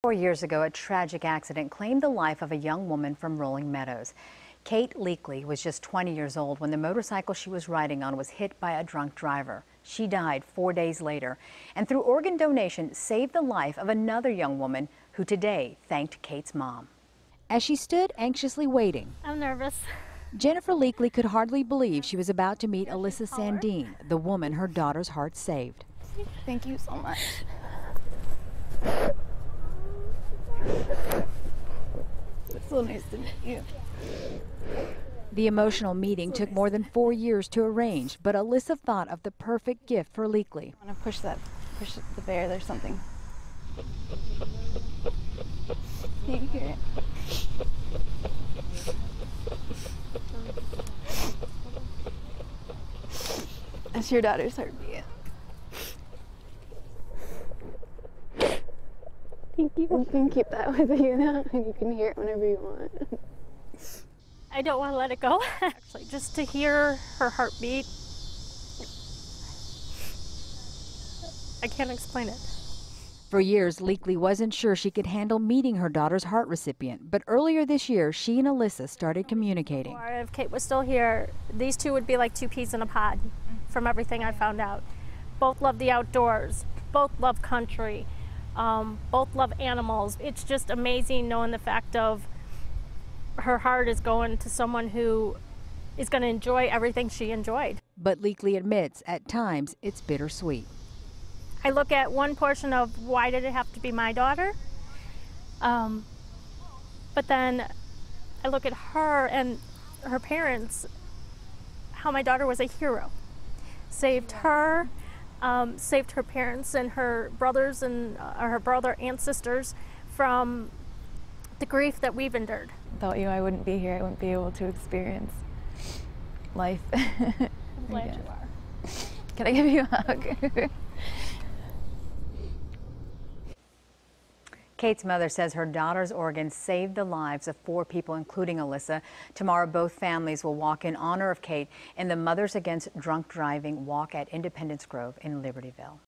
4 years ago, a tragic accident claimed the life of a young woman from Rolling Meadows. Kate Leakley was just 20 years old when the motorcycle she was riding on was hit by a drunk driver. She died 4 days later and through organ donation saved the life of another young woman who today thanked Kate's mom. As she stood anxiously waiting, I'm nervous. Jennifer Leakley could hardly believe she was about to meet Alyssa Sandine, the woman her daughter's heart saved. Thank you so much. It's so nice to meet you. The emotional meeting took more than 4 years to arrange, but Alyssa thought of the perfect gift for Leakley. I want to push the bear. There's something. Can you hear it? That's your daughter's heartbeat. Thank you. You can keep that with you now, and you can hear it whenever you want. I don't want to let it go, actually, just to hear her heartbeat. I can't explain it. For years, Leakley wasn't sure she could handle meeting her daughter's heart recipient, but earlier this year, she and Alyssa started communicating. Or if Kate was still here, these two would be like two peas in a pod, from everything I found out. Both love the outdoors, both love country, both love animals. It's just amazing knowing the fact of her heart is going to someone who is going to enjoy everything she enjoyed. But Leakley admits at times it's bittersweet. I look at one portion of why did it have to be my daughter? But then I look at her and her parents, how my daughter was a hero. Saved her, saved her parents and her brothers and her brother and sisters from the grief that we've endured. Without you, I wouldn't be here. I wouldn't be able to experience life. I'm glad you are. Can I give you a hug? Kate's mother says her daughter's organs saved the lives of 4 people, including Alyssa. Tomorrow, both families will walk in honor of Kate in the Mothers Against Drunk Driving walk at Independence Grove in Libertyville.